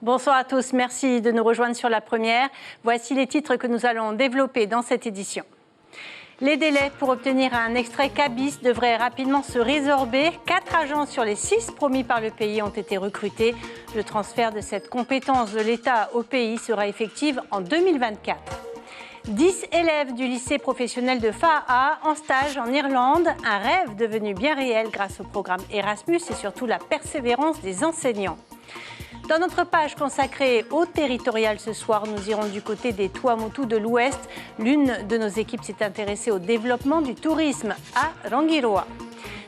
Bonsoir à tous, merci de nous rejoindre sur la première. Voici les titres que nous allons développer dans cette édition. Les délais pour obtenir un extrait KBIS devraient rapidement se résorber. 4 agents sur les 6 promis par le pays ont été recrutés. Le transfert de cette compétence de l'État au pays sera effectif en 2024. 10 élèves du lycée professionnel de Fa'a en stage en Irlande, un rêve devenu bien réel grâce au programme Erasmus et surtout la persévérance des enseignants. Dans notre page consacrée au territorial ce soir, nous irons du côté des Tuamotu de l'Ouest. L'une de nos équipes s'est intéressée au développement du tourisme à Rangiroa.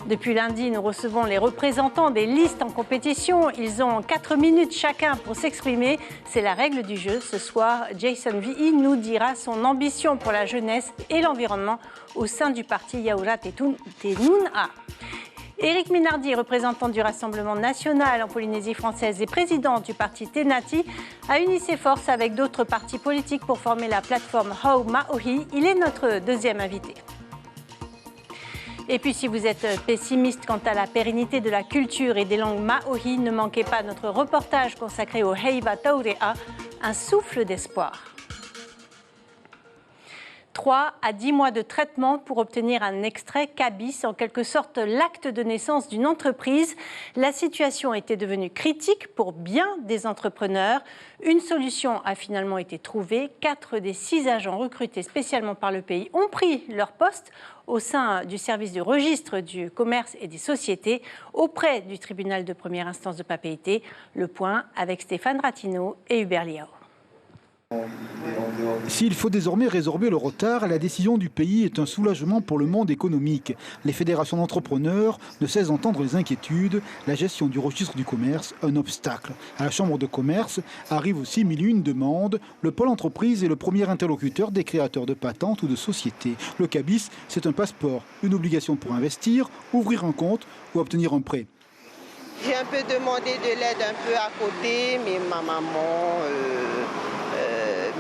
Depuis lundi, nous recevons les représentants des listes en compétition. Ils ont 4 minutes chacun pour s'exprimer. C'est la règle du jeu. Ce soir, Jason Vi'i nous dira son ambition pour la jeunesse et l'environnement au sein du parti Yaura Tenun'a. Éric Minardi, représentant du Rassemblement national en Polynésie française et président du parti Tenati, a uni ses forces avec d'autres partis politiques pour former la plateforme Hau Maohi. Il est notre deuxième invité. Et puis si vous êtes pessimiste quant à la pérennité de la culture et des langues Maohi, ne manquez pas notre reportage consacré au Heiva Taurea, un souffle d'espoir. 3 à 10 mois de traitement pour obtenir un extrait KBIS, en quelque sorte l'acte de naissance d'une entreprise. La situation était devenue critique pour bien des entrepreneurs. Une solution a finalement été trouvée. 4 des 6 agents recrutés spécialement par le pays ont pris leur poste au sein du service du registre du commerce et des sociétés auprès du tribunal de première instance de Papeete. Le point avec Stéphane Ratino et Hubert Liao. S'il faut désormais résorber le retard, la décision du pays est un soulagement pour le monde économique. Les fédérations d'entrepreneurs ne cessent d'entendre les inquiétudes. La gestion du registre du commerce, un obstacle. À la Chambre de commerce arrivent aussi 1001 demandes. Le pôle entreprise est le premier interlocuteur des créateurs de patentes ou de sociétés. Le KBIS, c'est un passeport, une obligation pour investir, ouvrir un compte ou obtenir un prêt. J'ai un peu demandé de l'aide un peu à côté, mais ma maman,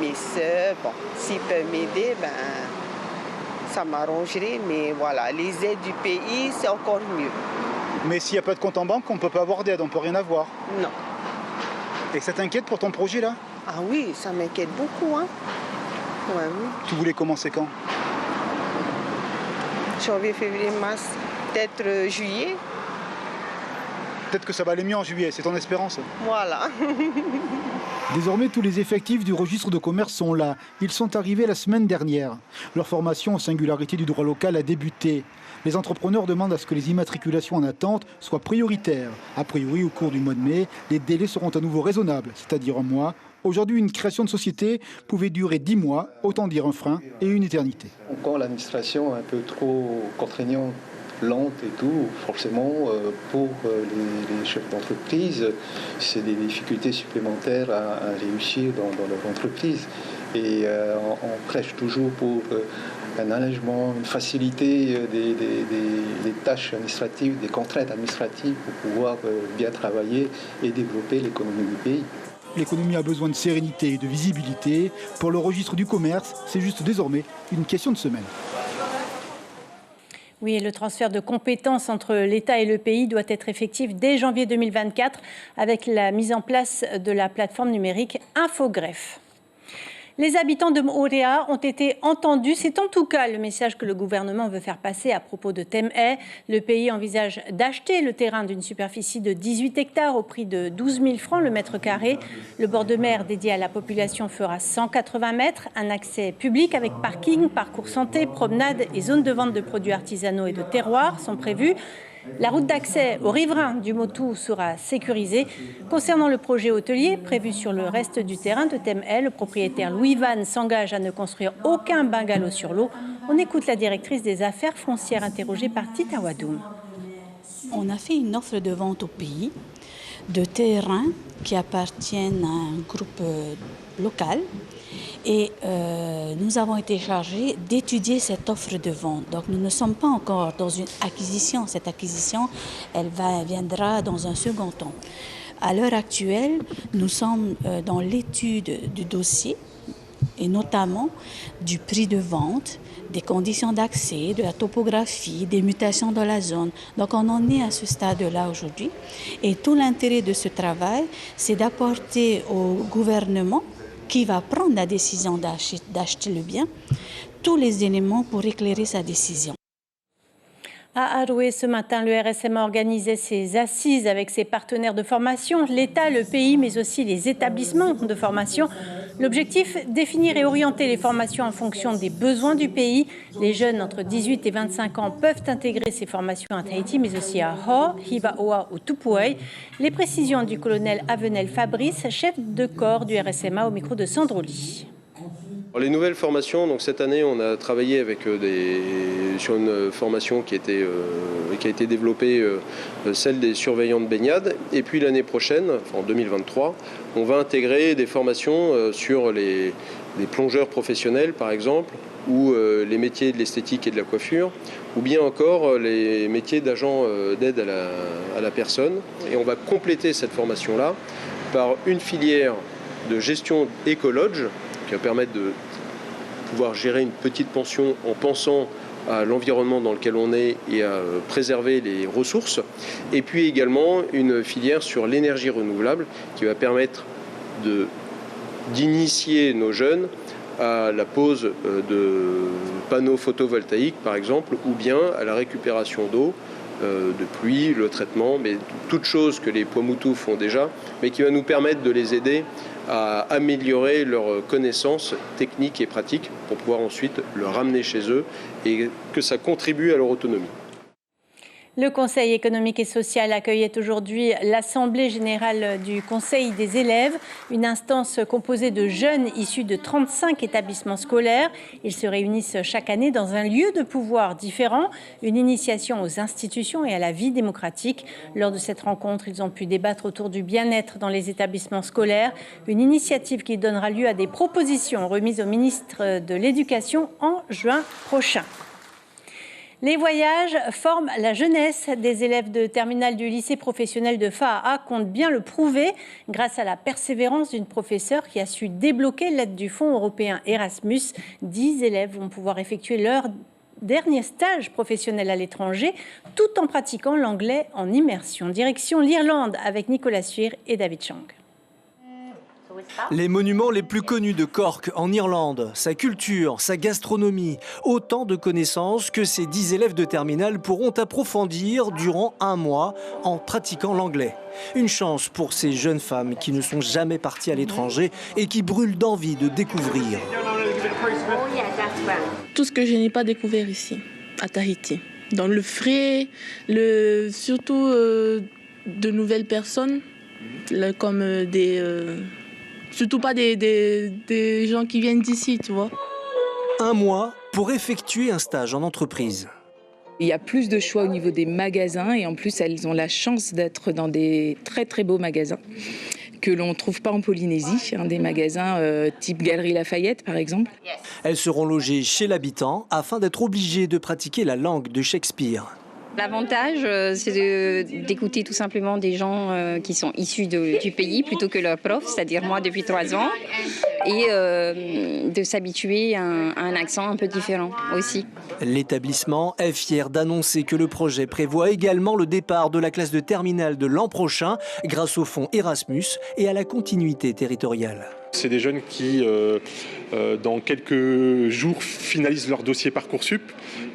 mes soeurs, bon, s'ils peuvent m'aider, ben, ça m'arrangerait. Mais voilà, les aides du pays, c'est encore mieux. Mais s'il n'y a pas de compte en banque, on ne peut pas avoir d'aide, on ne peut rien avoir. Non. Et ça t'inquiète pour ton projet là? Ah oui, ça m'inquiète beaucoup. Hein. Ouais, oui. Tu voulais commencer quand? Janvier, février, mars, peut-être juillet. Peut-être que ça va aller mieux en juillet, c'est ton espérance? Voilà. Désormais, tous les effectifs du registre de commerce sont là. Ils sont arrivés la semaine dernière. Leur formation aux singularités du droit local a débuté. Les entrepreneurs demandent à ce que les immatriculations en attente soient prioritaires. A priori, au cours du mois de mai, les délais seront à nouveau raisonnables, c'est-à-dire un mois. Aujourd'hui, une création de société pouvait durer 10 mois, autant dire un frein et une éternité. Quand l'administration est un peu trop contraignante, lente et tout, forcément, pour les chefs d'entreprise, c'est des difficultés supplémentaires à réussir dans leur entreprise. Et on prêche toujours pour un allègement, une facilité des tâches administratives, des contraintes administratives pour pouvoir bien travailler et développer l'économie du pays. L'économie a besoin de sérénité et de visibilité. Pour le registre du commerce, c'est juste désormais une question de semaine. Oui, et le transfert de compétences entre l'État et le pays doit être effectif dès janvier 2024 avec la mise en place de la plateforme numérique Infogreffe. Les habitants de Moorea ont été entendus. C'est en tout cas le message que le gouvernement veut faire passer à propos de Tem'e. Le pays envisage d'acheter le terrain d'une superficie de 18 hectares au prix de 12 000 francs le mètre carré. Le bord de mer dédié à la population fera 180 mètres. Un accès public avec parking, parcours santé, promenade et zone de vente de produits artisanaux et de terroirs sont prévus. La route d'accès aux riverains du Motu sera sécurisée. Concernant le projet hôtelier prévu sur le reste du terrain de Tem'e, le propriétaire Louis Van s'engage à ne construire aucun bungalow sur l'eau. On écoute la directrice des affaires foncières interrogée par Tita Wadoum. On a fait une offre de vente au pays de terrains qui appartiennent à un groupe local. Et nous avons été chargés d'étudier cette offre de vente. Donc nous ne sommes pas encore dans une acquisition. Cette acquisition, elle viendra dans un second temps. À l'heure actuelle, nous sommes dans l'étude du dossier et notamment du prix de vente, des conditions d'accès, de la topographie, des mutations dans la zone. Donc on en est à ce stade-là aujourd'hui. Et tout l'intérêt de ce travail, c'est d'apporter au gouvernement qui va prendre la décision d'acheter le bien, tous les éléments pour éclairer sa décision. À Aroué, ce matin, le RSM a organisé ses assises avec ses partenaires de formation, l'État, le pays, mais aussi les établissements de formation. L'objectif, définir et orienter les formations en fonction des besoins du pays. Les jeunes entre 18 et 25 ans peuvent intégrer ces formations à Tahiti, mais aussi à Ho, Hivaoa ou Tupuai. Les précisions du colonel Avenel Fabrice, chef de corps du RSMA, au micro de Sandro Ly. Les nouvelles formations, donc cette année, on a travaillé avec sur une formation qui a été développée, celle des surveillants de baignade. Et puis l'année prochaine, en 2023, on va intégrer des formations sur les plongeurs professionnels, par exemple, ou les métiers de l'esthétique et de la coiffure, ou bien encore les métiers d'agent d'aide à la personne. Et on va compléter cette formation-là par une filière de gestion écologe, qui va permettre de pouvoir gérer une petite pension en pensant à l'environnement dans lequel on est et à préserver les ressources. Et puis également une filière sur l'énergie renouvelable qui va permettre d'initier nos jeunes à la pose de panneaux photovoltaïques par exemple, ou bien à la récupération d'eau, de pluie, le traitement, mais toutes choses que les Paumotu font déjà, mais qui va nous permettre de les aider à améliorer leurs connaissances techniques et pratiques pour pouvoir ensuite le ramener chez eux et que ça contribue à leur autonomie. Le Conseil économique et social accueillait aujourd'hui l'Assemblée générale du Conseil des élèves, une instance composée de jeunes issus de 35 établissements scolaires. Ils se réunissent chaque année dans un lieu de pouvoir différent, une initiation aux institutions et à la vie démocratique. Lors de cette rencontre, ils ont pu débattre autour du bien-être dans les établissements scolaires, une initiative qui donnera lieu à des propositions remises au ministre de l'Éducation en juin prochain. Les voyages forment la jeunesse. Des élèves de terminale du lycée professionnel de Fa'a comptent bien le prouver grâce à la persévérance d'une professeure qui a su débloquer l'aide du Fonds européen Erasmus. 10 élèves vont pouvoir effectuer leur dernier stage professionnel à l'étranger tout en pratiquant l'anglais en immersion. Direction l'Irlande avec Nicolas Suir et David Chang. Les monuments les plus connus de Cork en Irlande, sa culture, sa gastronomie, autant de connaissances que ces 10 élèves de terminale pourront approfondir durant un mois en pratiquant l'anglais. Une chance pour ces jeunes femmes qui ne sont jamais parties à l'étranger et qui brûlent d'envie de découvrir. Tout ce que je n'ai pas découvert ici, à Tahiti. Dans le frais, surtout de nouvelles personnes, comme surtout pas des gens qui viennent d'ici, tu vois. Un mois pour effectuer un stage en entreprise. Il y a plus de choix au niveau des magasins et en plus elles ont la chance d'être dans des très très beaux magasins que l'on ne trouve pas en Polynésie, des magasins type Galerie Lafayette par exemple. Elles seront logées chez l'habitant afin d'être obligées de pratiquer la langue de Shakespeare. L'avantage, c'est d'écouter tout simplement des gens qui sont issus du pays plutôt que leurs profs, c'est-à-dire moi depuis 3 ans, et de s'habituer à un accent un peu différent aussi. L'établissement est fier d'annoncer que le projet prévoit également le départ de la classe de terminale de l'an prochain grâce au fonds Erasmus et à la continuité territoriale. C'est des jeunes qui, dans quelques jours, finalisent leur dossier Parcoursup.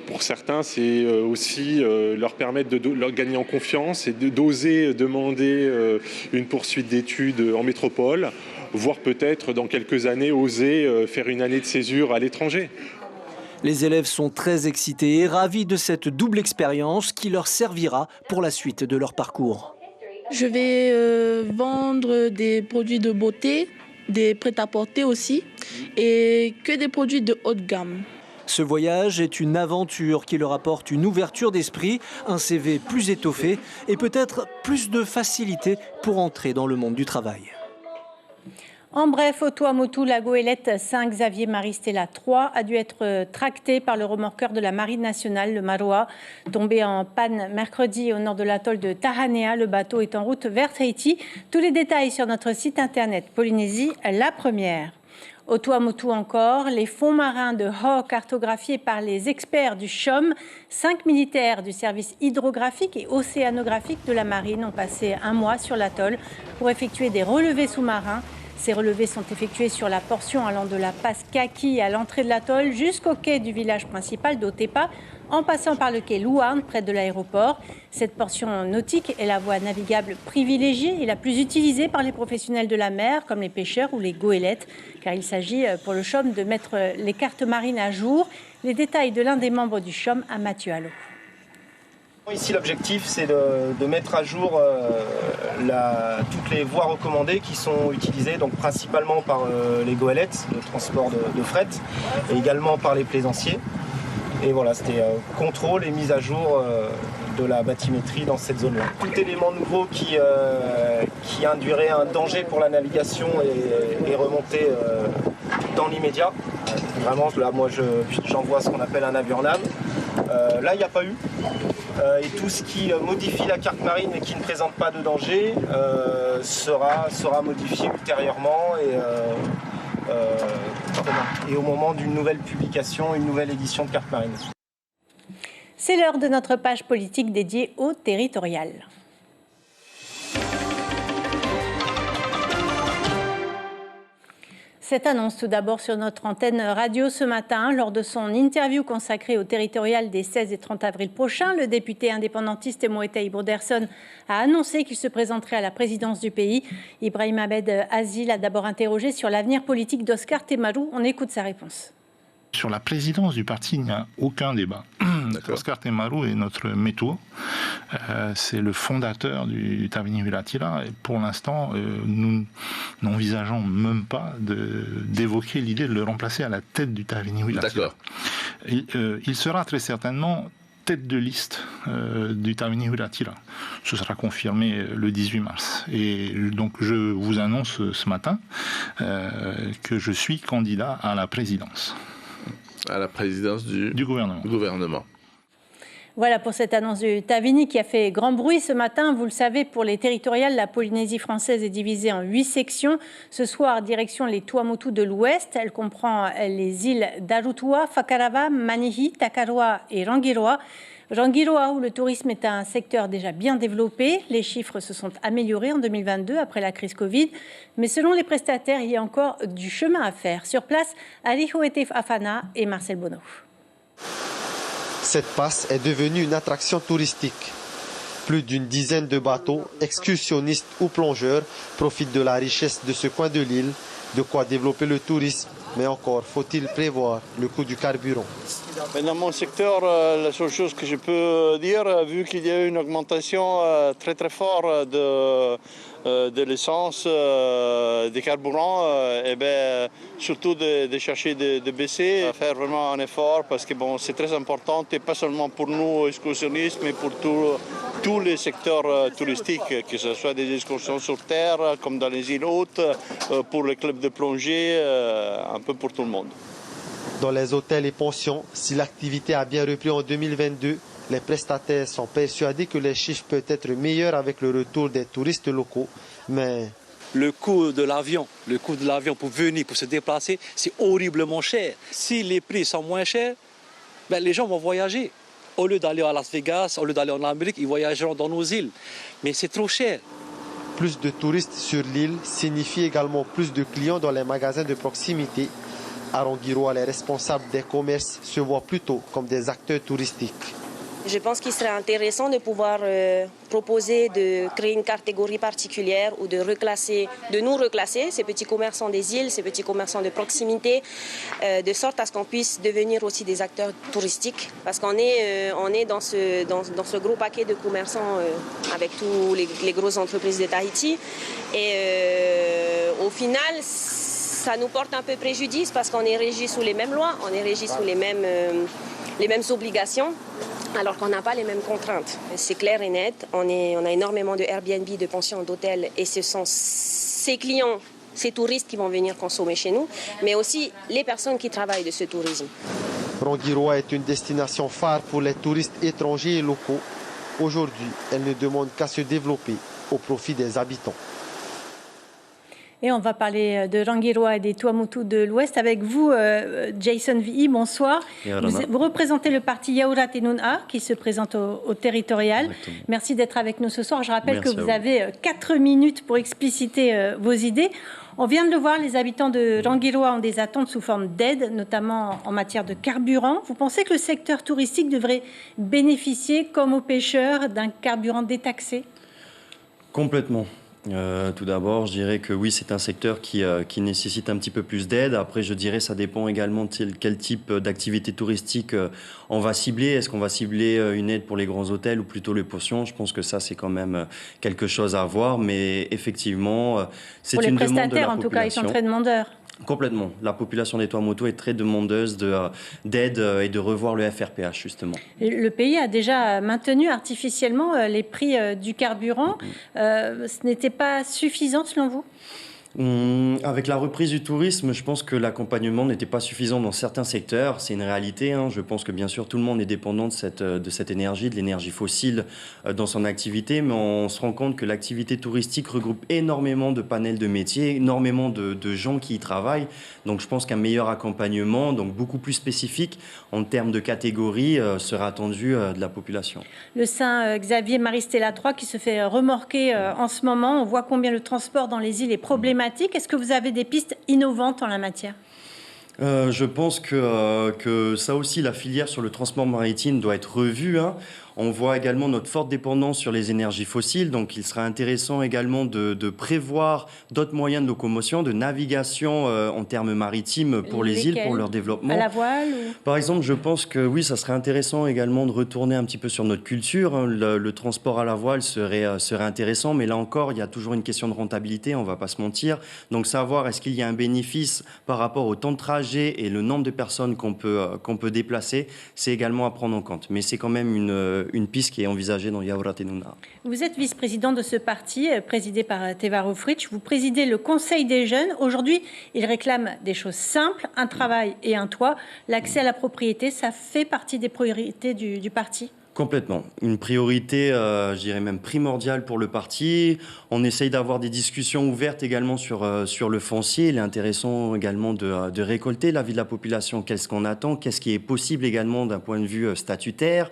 Pour certains, c'est aussi leur permettre de leur gagner en confiance et d'oser demander une poursuite d'études en métropole, voire peut-être dans quelques années oser faire une année de césure à l'étranger. Les élèves sont très excités et ravis de cette double expérience qui leur servira pour la suite de leur parcours. Je vais vendre des produits de beauté, des prêt-à-porter aussi, et que des produits de haute gamme. Ce voyage est une aventure qui leur apporte une ouverture d'esprit, un CV plus étoffé et peut-être plus de facilité pour entrer dans le monde du travail. En bref, au Tuamotu, la goélette Saint-Xavier-Marie Stella 3 a dû être tractée par le remorqueur de la Marine nationale, le Maroa, tombé en panne mercredi au nord de l'atoll de Tahanea. Le bateau est en route vers Tahiti. Tous les détails sur notre site internet Polynésie, la première. Au Tuamotu encore, les fonds marins de Ho cartographiés par les experts du CHOM, 5 militaires du service hydrographique et océanographique de la marine ont passé un mois sur l'atoll pour effectuer des relevés sous-marins. Ces relevés sont effectués sur la portion allant de la passe Kaki à l'entrée de l'atoll jusqu'au quai du village principal d'Otepa, en passant par le quai Luan près de l'aéroport. Cette portion nautique est la voie navigable privilégiée et la plus utilisée par les professionnels de la mer, comme les pêcheurs ou les goélettes, car il s'agit pour le CHOM de mettre les cartes marines à jour. Les détails de l'un des membres du CHOM à Mathieu Allot. Ici, l'objectif, c'est de mettre à jour toutes les voies recommandées qui sont utilisées donc, principalement par les goélettes, le transport de fret, et également par les plaisanciers. Et voilà, c'était contrôle et mise à jour de la bathymétrie dans cette zone-là. Tout élément nouveau qui induirait un danger pour la navigation est remonté dans l'immédiat. Vraiment, là, moi, j'envoie ce qu'on appelle un avion en âme. Là, il n'y a pas eu. Et tout ce qui modifie la carte marine et qui ne présente pas de danger sera modifié ultérieurement et au moment d'une nouvelle publication, une nouvelle édition de carte marine. C'est l'heure de notre page politique dédiée au territorial. Cette annonce tout d'abord sur notre antenne radio ce matin. Lors de son interview consacrée au territorial des 16 et 30 avril prochains, le député indépendantiste Moetai Broderson a annoncé qu'il se présenterait à la présidence du pays. Ibrahim Abed Aziz l'a d'abord interrogé sur l'avenir politique d'Oscar Temaru. On écoute sa réponse. Sur la présidence du parti, il n'y a aucun débat. Oscar Temaru est notre métaux. C'est le fondateur du Tavini Huilatila. Et pour l'instant, nous n'envisageons même pas d'évoquer l'idée de le remplacer à la tête du Tavini Huilatila. Il sera très certainement tête de liste du Tavini Huilatila. Ce sera confirmé le 18 mars. Et donc je vous annonce ce matin que je suis candidat à la présidence. À la présidence du gouvernement. Voilà pour cette annonce du Tavini qui a fait grand bruit ce matin. Vous le savez, pour les territoriales, la Polynésie française est divisée en 8 sections. Ce soir, direction les Tuamotu de l'Ouest. Elle comprend les îles d'Arutua, Fakarava, Manihi, Takaroa et Rangiroa. Rangiroa, où le tourisme est un secteur déjà bien développé. Les chiffres se sont améliorés en 2022 après la crise Covid. Mais selon les prestataires, il y a encore du chemin à faire. Sur place, Ali Hoetef Afana et Marcel Bonneau. Cette passe est devenue une attraction touristique. Plus d'une dizaine de bateaux, excursionnistes ou plongeurs, profitent de la richesse de ce coin de l'île, de quoi développer le tourisme. Mais encore, faut-il prévoir le coût du carburant. Dans mon secteur, la seule chose que je peux dire, vu qu'il y a eu une augmentation très très forte de l'essence, des carburants, surtout de chercher de baisser, faire vraiment un effort parce que bon, c'est très important, et pas seulement pour nous excursionnistes, mais pour tous les secteurs touristiques, que ce soit des excursions sur terre, comme dans les îles hautes, pour les clubs de plongée, un peu pour tout le monde. Dans les hôtels et pensions, si l'activité a bien repris en 2022, les prestataires sont persuadés que les chiffres peuvent être meilleurs avec le retour des touristes locaux, mais... Le coût de l'avion pour venir, pour se déplacer, c'est horriblement cher. Si les prix sont moins chers, les gens vont voyager. Au lieu d'aller à Las Vegas, au lieu d'aller en Amérique, ils voyageront dans nos îles. Mais c'est trop cher. Plus de touristes sur l'île signifie également plus de clients dans les magasins de proximité. À Rangiroa, les responsables des commerces se voient plutôt comme des acteurs touristiques. Je pense qu'il serait intéressant de pouvoir proposer de créer une catégorie particulière ou de nous reclasser, ces petits commerçants des îles, ces petits commerçants de proximité, de sorte à ce qu'on puisse devenir aussi des acteurs touristiques. Parce qu'on est dans ce gros paquet de commerçants avec tous les grosses entreprises de Tahiti. Et au final, ça nous porte un peu préjudice parce qu'on est régi sous les mêmes lois, on est régi sous les mêmes obligations, alors qu'on n'a pas les mêmes contraintes. C'est clair et net, on a énormément de Airbnb, de pensions, d'hôtels, et ce sont ces clients, ces touristes qui vont venir consommer chez nous, mais aussi les personnes qui travaillent de ce tourisme. Rangiroa est une destination phare pour les touristes étrangers et locaux. Aujourd'hui, elle ne demande qu'à se développer au profit des habitants. Et on va parler de Rangiroa et des Tuamotu de l'Ouest avec vous, Jason Vi'i, bonsoir. Vous représentez le parti Yaoura Tenun'a qui se présente au territorial. Exactement. Merci d'être avec nous ce soir. Je rappelle Merci que vous avez 4 minutes pour expliciter vos idées. On vient de le voir, les habitants de Rangiroa ont des attentes sous forme d'aide, notamment en matière de carburant. Vous pensez que le secteur touristique devrait bénéficier, comme aux pêcheurs, d'un carburant détaxé ? Complètement. Tout d'abord, je dirais que oui, c'est un secteur qui nécessite un petit peu plus d'aide. Après, je dirais ça dépend également de quel type d'activité touristique on va cibler. Est-ce qu'on va cibler une aide pour les grands hôtels ou plutôt les pensions ? Je pense que ça, c'est quand même quelque chose à voir. Mais effectivement, c'est une demande de la population. Pour les prestataires, en tout cas, ils sont très demandeurs. Complètement. La population des Tuamotu est très demandeuse d'aide et de revoir le FRPH, justement. Le pays a déjà maintenu artificiellement les prix du carburant. Ce n'était pas suffisant, selon vous ? Avec la reprise du tourisme, je pense que l'accompagnement n'était pas suffisant dans certains secteurs. C'est une réalité. Je pense que bien sûr tout le monde est dépendant de cette énergie, de l'énergie fossile dans son activité, mais on se rend compte que l'activité touristique regroupe énormément de panels de métiers, énormément de gens qui y travaillent. Donc je pense qu'un meilleur accompagnement, donc beaucoup plus spécifique en termes de catégories, sera attendu de la population. Le Saint-Xavier Maristella 3 qui se fait remorquer en ce moment. On voit combien le transport dans les îles est problématique. Est-ce que vous avez des pistes innovantes en la matière ? Je pense que ça aussi, la filière sur le transport maritime doit être revue. On voit également notre forte dépendance sur les énergies fossiles, donc il sera intéressant également de prévoir d'autres moyens de locomotion, de navigation en termes maritimes pour les îles, pour leur développement. À la voile ou... Par exemple, je pense que oui, ça serait intéressant également de retourner un petit peu sur notre culture. Le transport à la voile serait intéressant, mais là encore, il y a toujours une question de rentabilité, on ne va pas se mentir. Donc savoir est-ce qu'il y a un bénéfice par rapport au temps de trajet et le nombre de personnes qu'on peut déplacer, c'est également à prendre en compte. Mais c'est quand même une piste qui est envisagée dans Yaoura Tenun'a. Vous êtes vice-président de ce parti, présidé par Tevaro Fritsch. Vous présidez le Conseil des jeunes. Aujourd'hui, ils réclament des choses simples, un travail et un toit. L'accès à la propriété, ça fait partie des priorités du parti ? Complètement. Une priorité, je dirais même primordiale pour le parti. On essaye d'avoir des discussions ouvertes également sur le foncier. Il est intéressant également de récolter l'avis de la population. Qu'est-ce qu'on attend ? Qu'est-ce qui est possible également d'un point de vue statutaire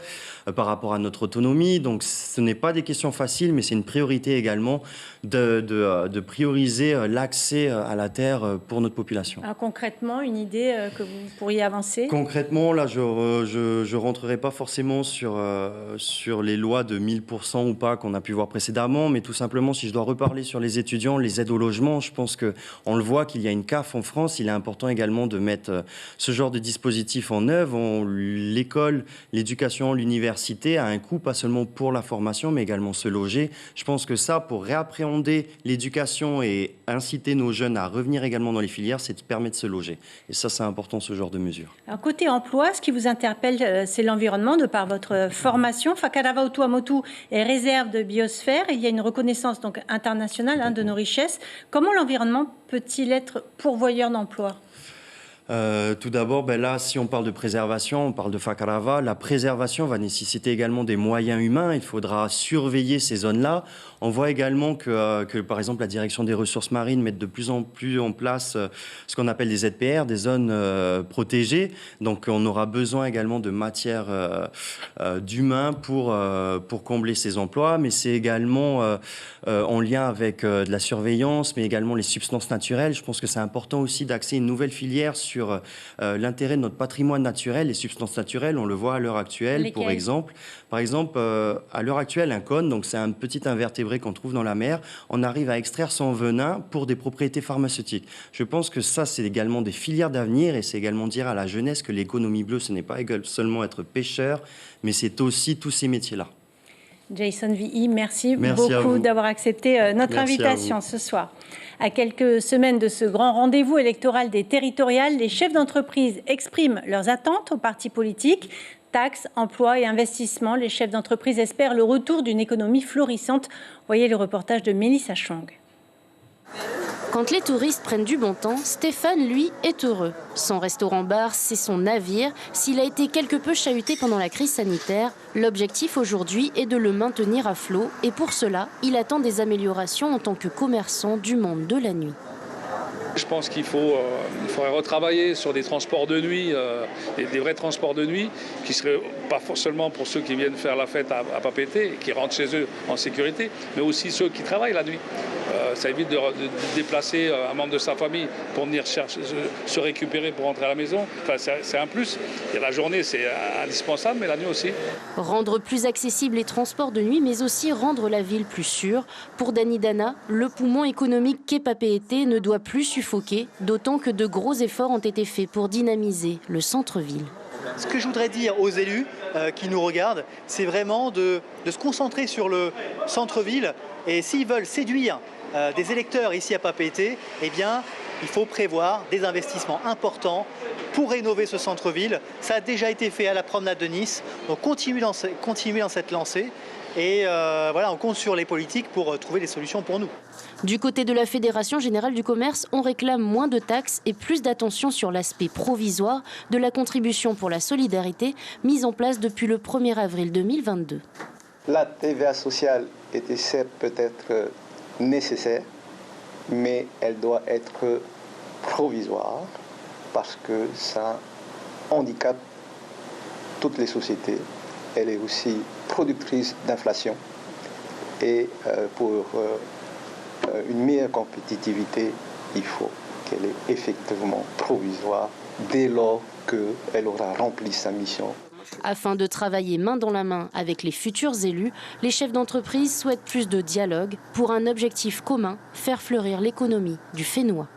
par rapport à notre autonomie ? Donc ce n'est pas des questions faciles, mais c'est une priorité également de prioriser l'accès à la terre pour notre population. Alors, concrètement, une idée que vous pourriez avancer ? Concrètement, là, je rentrerai pas forcément sur les lois de 1000% ou pas qu'on a pu voir précédemment, mais tout simplement, si je dois reparler sur les étudiants, les aides au logement, je pense qu'on le voit qu'il y a une CAF en France. Il est important également de mettre ce genre de dispositif en œuvre. L'école, l'éducation, l'université a un coût, pas seulement pour la formation, mais également se loger. Je pense que ça, pour réappréhender l'éducation et inciter nos jeunes à revenir également dans les filières, c'est de permettre de se loger. Et ça, c'est important, ce genre de mesures. Alors, côté emploi, ce qui vous interpelle, c'est l'environnement, de par votre formation. Whakarawau Tuamotu est réserve de biosphère. Il y a une reconnaissance donc internationale de nos richesses. Comment l'environnement peut-il être pourvoyeur d'emploi ? Tout d'abord, là, si on parle de préservation, on parle de Whakarawa. La préservation va nécessiter également des moyens humains. Il faudra surveiller ces zones-là. On voit également que, par exemple, la direction des ressources marines met de plus en plus en place ce qu'on appelle des ZPR, des zones protégées. Donc, on aura besoin également de matières d'humains pour combler ces emplois. Mais c'est également en lien avec de la surveillance, mais également les substances naturelles. Je pense que c'est important aussi d'axer une nouvelle filière sur l'intérêt de notre patrimoine naturel. Les substances naturelles, on le voit à l'heure actuelle. Lesquelles ? Par exemple, à l'heure actuelle, un cône, donc c'est un petit invertébré qu'on trouve dans la mer, on arrive à extraire son venin pour des propriétés pharmaceutiques. Je pense que ça, c'est également des filières d'avenir et c'est également dire à la jeunesse que l'économie bleue, ce n'est pas seulement être pêcheur, mais c'est aussi tous ces métiers-là. Jason Vi'i, merci beaucoup d'avoir accepté notre invitation ce soir. À quelques semaines de ce grand rendez-vous électoral des territoriales, les chefs d'entreprise expriment leurs attentes aux partis politiques. Taxes, emplois et investissements, les chefs d'entreprise espèrent le retour d'une économie florissante. Voyez le reportage de Mélissa Chong. Quand les touristes prennent du bon temps, Stéphane, lui, est heureux. Son restaurant-bar, c'est son navire. S'il a été quelque peu chahuté pendant la crise sanitaire, l'objectif aujourd'hui est de le maintenir à flot. Et pour cela, il attend des améliorations en tant que commerçant du monde de la nuit. Je pense qu'il faudrait retravailler sur des transports de nuit, des vrais transports de nuit, qui seraient pas seulement pour ceux qui viennent faire la fête à Papeete, qui rentrent chez eux en sécurité, mais aussi ceux qui travaillent la nuit. Ça évite de déplacer un membre de sa famille pour venir se récupérer pour rentrer à la maison. Enfin, c'est un plus. Et la journée, c'est indispensable, mais la nuit aussi. Rendre plus accessibles les transports de nuit, mais aussi rendre la ville plus sûre. Pour Dani Dana, le poumon économique qu'est Papeete ne doit plus suffoquer, d'autant que de gros efforts ont été faits pour dynamiser le centre-ville. Ce que je voudrais dire aux élus qui nous regardent, c'est vraiment de se concentrer sur le centre-ville. Et s'ils veulent séduire des électeurs ici à Papeete, eh bien, il faut prévoir des investissements importants pour rénover ce centre-ville. Ça a déjà été fait à la promenade de Nice, donc continue dans cette lancée. Et voilà, on compte sur les politiques pour trouver des solutions pour nous. Du côté de la Fédération Générale du Commerce, on réclame moins de taxes et plus d'attention sur l'aspect provisoire de la contribution pour la solidarité mise en place depuis le 1er avril 2022. La TVA sociale était certes peut-être nécessaire, mais elle doit être provisoire parce que ça handicape toutes les sociétés. Elle est aussi productrice d'inflation et pour une meilleure compétitivité, il faut qu'elle est effectivement provisoire dès lors qu'elle aura rempli sa mission. Afin de travailler main dans la main avec les futurs élus, les chefs d'entreprise souhaitent plus de dialogue pour un objectif commun, faire fleurir l'économie du Fénois.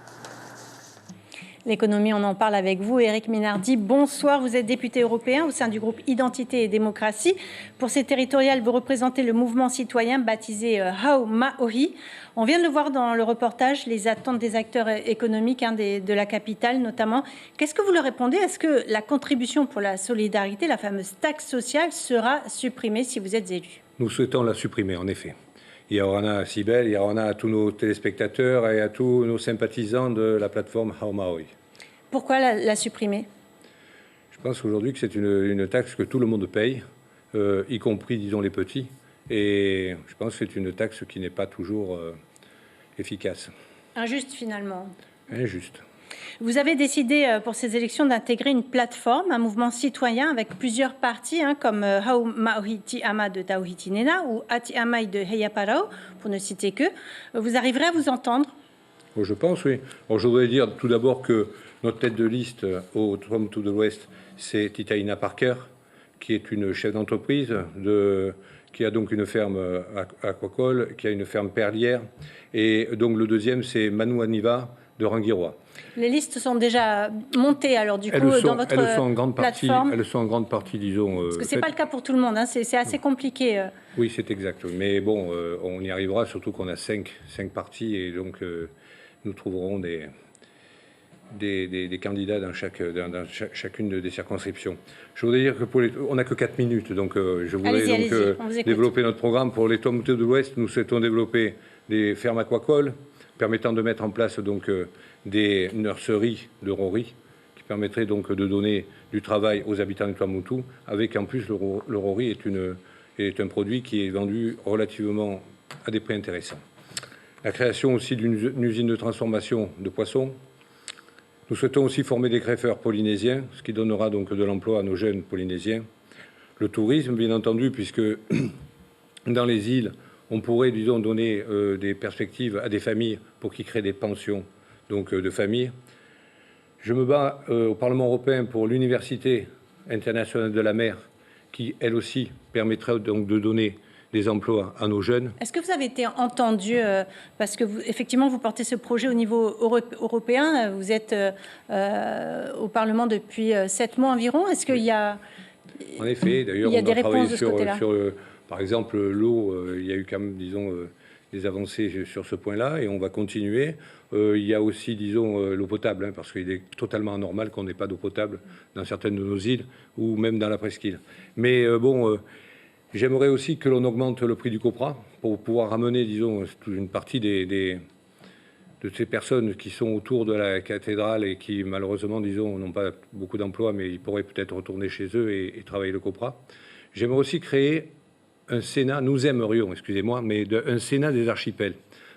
L'économie, on en parle avec vous, Éric Minardi. Bonsoir, vous êtes député européen au sein du groupe Identité et Démocratie. Pour ces territoriales, vous représentez le mouvement citoyen baptisé Hau Maori. On vient de le voir dans le reportage, les attentes des acteurs économiques de la capitale notamment. Qu'est-ce que vous leur répondez? Est-ce que la contribution pour la solidarité, la fameuse taxe sociale, sera supprimée si vous êtes élu? Nous souhaitons la supprimer, en effet. Yarana à Sibel, Yarana à tous nos téléspectateurs et à tous nos sympathisants de la plateforme Hau Maori. Pourquoi la supprimer? Je pense aujourd'hui que c'est une taxe que tout le monde paye, y compris, disons, les petits. Et je pense que c'est une taxe qui n'est pas toujours efficace. Injuste, finalement. Injuste. Vous avez décidé pour ces élections d'intégrer une plateforme, un mouvement citoyen avec plusieurs partis, comme Hau Maori Tiama de Tauhitinena ou Ati Amai de Heiaparau, pour ne citer que. Vous arriverez à vous entendre? Je pense, oui. Bon, je voudrais dire tout d'abord que notre tête de liste au Toronto de l'Ouest, c'est Titaina Parker, qui est une chef d'entreprise, qui a donc une ferme aquacole, qui a une ferme perlière. Et donc le deuxième, c'est Manu Aniva de Rangiroa. Les listes sont déjà montées, alors du coup, dans votre plateforme. Elles sont en grande partie, disons... Parce que ce n'est pas le cas pour tout le monde, c'est assez compliqué. Oui, c'est exact. Mais bon, on y arrivera, surtout qu'on a cinq partis, et donc nous trouverons des candidats dans chacune des circonscriptions. Je voudrais dire que on n'a que 4 minutes, donc je voudrais développer notre programme. Pour les Toronto de l'Ouest, nous souhaitons développer des fermes aquacoles, permettant de mettre en place donc des nurseries de rori, qui permettraient donc de donner du travail aux habitants de Tuamotu, avec en plus le rori est un produit qui est vendu relativement à des prix intéressants. La création aussi d'une usine de transformation de poissons. Nous souhaitons aussi former des greffeurs polynésiens, ce qui donnera donc de l'emploi à nos jeunes polynésiens. Le tourisme, bien entendu, puisque dans les îles, on pourrait, disons, donner des perspectives à des familles pour qu'ils créent des pensions donc, de famille. Je me bats au Parlement européen pour l'Université internationale de la mer, qui, elle aussi, permettrait donc de donner des emplois à nos jeunes. Est-ce que vous avez été entendu, parce que effectivement vous portez ce projet au niveau européen, vous êtes au Parlement depuis 7 mois environ, est-ce qu'il y a... En effet, d'ailleurs, on a travaillé sur par exemple, l'eau, il y a eu quand même, disons, des avancées sur ce point-là, et on va continuer. Il y a aussi, disons, l'eau potable, parce qu'il est totalement anormal qu'on n'ait pas d'eau potable dans certaines de nos îles, ou même dans la presqu'île. Mais bon... J'aimerais aussi que l'on augmente le prix du copra pour pouvoir ramener, disons, une partie de ces personnes qui sont autour de la cathédrale et qui, malheureusement, disons, n'ont pas beaucoup d'emplois, mais ils pourraient peut-être retourner chez eux et travailler le copra. J'aimerais aussi créer un Sénat, nous aimerions, excusez-moi, mais un Sénat des archipels,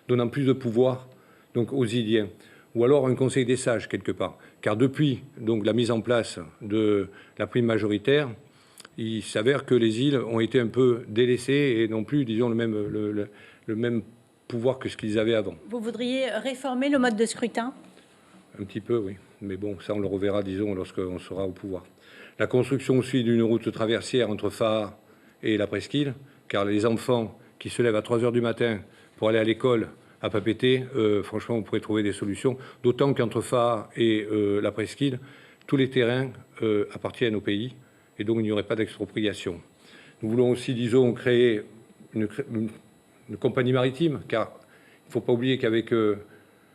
donnant plus de pouvoir donc, aux Iliens, ou alors un conseil des sages quelque part. Car depuis donc, la mise en place de la prime majoritaire, il s'avère que les îles ont été un peu délaissées et non plus, disons, le même pouvoir que ce qu'ils avaient avant. Vous voudriez réformer le mode de scrutin ? Un petit peu, oui. Mais bon, ça, on le reverra, disons, lorsqu'on sera au pouvoir. La construction aussi d'une route traversière entre Faa et la presqu'île, car les enfants qui se lèvent à 3 heures du matin pour aller à l'école à Papeete, franchement, on pourrait trouver des solutions. D'autant qu'entre Faa et la presqu'île, tous les terrains appartiennent au pays, et donc il n'y aurait pas d'expropriation. Nous voulons aussi, disons, créer une compagnie maritime, car il ne faut pas oublier qu'avec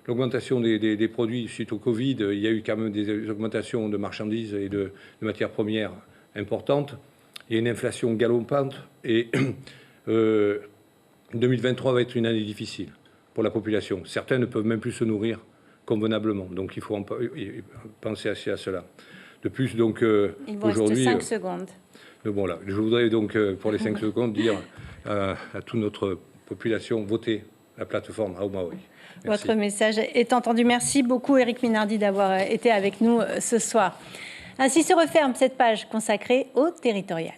l'augmentation des produits suite au Covid, il y a eu quand même des augmentations de marchandises et de matières premières importantes. Il y a une inflation galopante et 2023 va être une année difficile pour la population. Certains ne peuvent même plus se nourrir convenablement. Donc il faut penser assez à cela. De plus, donc, aujourd'hui... Il vous reste 5 secondes. Bon, là, je voudrais donc, pour les 5 secondes, dire à toute notre population, votez la plateforme Aumaoi. Votre message est entendu. Merci beaucoup, Éric Minardi, d'avoir été avec nous ce soir. Ainsi se referme cette page consacrée au territorial.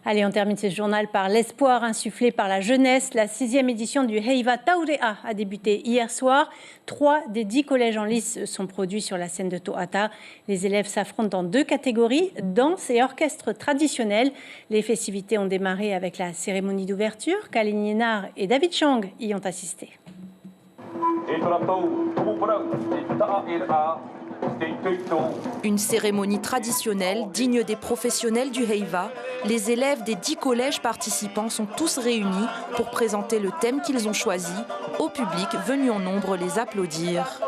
Allez, on termine ce journal par l'espoir insufflé par la jeunesse. La 6e édition du Heiva Taurea a débuté hier soir. 3 des 10 collèges en lice sont produits sur la scène de Toata. Les élèves s'affrontent dans 2 catégories, danse et orchestre traditionnel. Les festivités ont démarré avec la cérémonie d'ouverture. Kaline Yenar et David Chang y ont assisté. Une cérémonie traditionnelle digne des professionnels du Heiva. Les élèves des 10 collèges participants sont tous réunis pour présenter le thème qu'ils ont choisi au public venu en nombre les applaudir.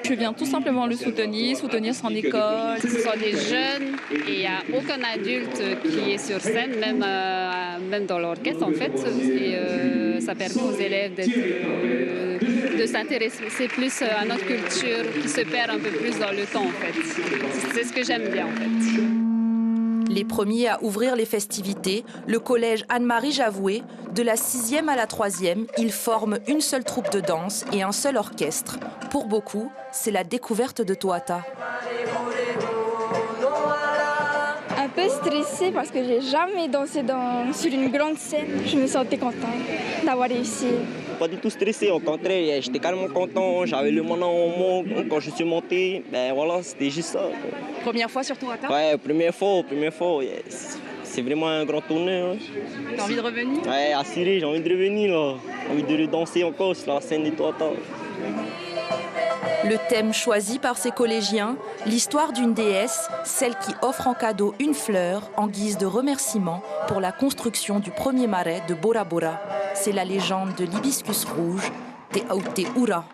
Je viens tout simplement le soutenir son école. Ce sont des jeunes et il n'y a aucun adulte qui est sur scène, même dans l'orchestre en fait. Et ça permet aux élèves de s'intéresser plus à notre culture qui se perd un peu plus dans le temps en fait. C'est ce que j'aime bien en fait. Les premiers à ouvrir les festivités, le collège Anne-Marie Javoué, de la 6e à la 3e, ils forment une seule troupe de danse et un seul orchestre. Pour beaucoup, c'est la découverte de Toata. Un peu stressée parce que j'ai jamais dansé sur une grande scène. Je me sentais contente d'avoir réussi. Pas du tout stressé, au contraire, j'étais carrément content, j'avais le moment quand je suis monté, ben voilà, c'était juste ça. Première fois sur Toata ? Ouais, première fois, c'est vraiment un grand honneur. Hein. T'as envie de revenir ? Ouais, assuré, j'ai envie de revenir là, j'ai envie de danser encore sur la scène de Toata. Le thème choisi par ces collégiens, l'histoire d'une déesse, celle qui offre en cadeau une fleur en guise de remerciement pour la construction du premier marais de Bora Bora. C'est la légende de l'hibiscus rouge, Te Aute Ura.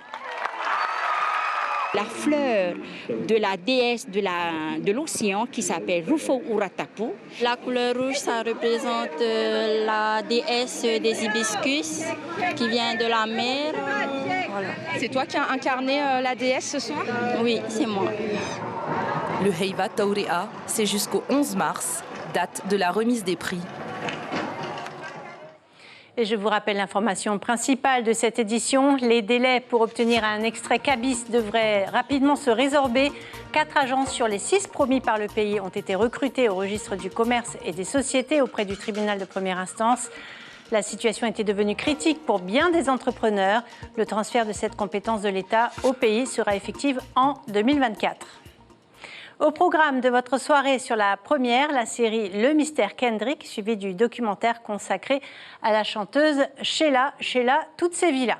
La fleur de la déesse de l'océan qui s'appelle Rufo Uratapu. La couleur rouge, ça représente la déesse des hibiscus qui vient de la mer. Voilà. C'est toi qui as incarné la déesse ce soir ? Oui, c'est moi. Le Heiva Taurea, c'est jusqu'au 11 mars, date de la remise des prix. Et je vous rappelle l'information principale de cette édition. Les délais pour obtenir un extrait CABIS devraient rapidement se résorber. 4 agences sur les 6 promis par le pays ont été recrutées au registre du commerce et des sociétés auprès du tribunal de première instance. La situation était devenue critique pour bien des entrepreneurs. Le transfert de cette compétence de l'État au pays sera effectif en 2024. Au programme de votre soirée sur la première, la série Le Mystère Kendrick, suivi du documentaire consacré à la chanteuse Sheila, toutes ces vies-là.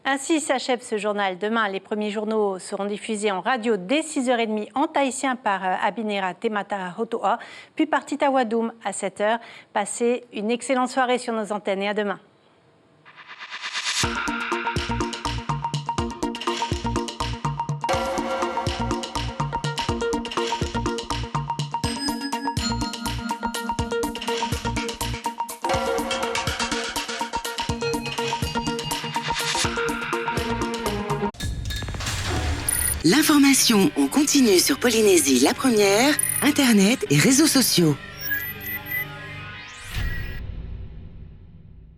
Ainsi s'achève ce journal. Demain, les premiers journaux seront diffusés en radio dès 6h30 en tahitien par Abinera Temata Hotoa, puis par Tita Wadoum à 7h. Passez une excellente soirée sur nos antennes et à demain. L'information en continu sur Polynésie la première, Internet et réseaux sociaux.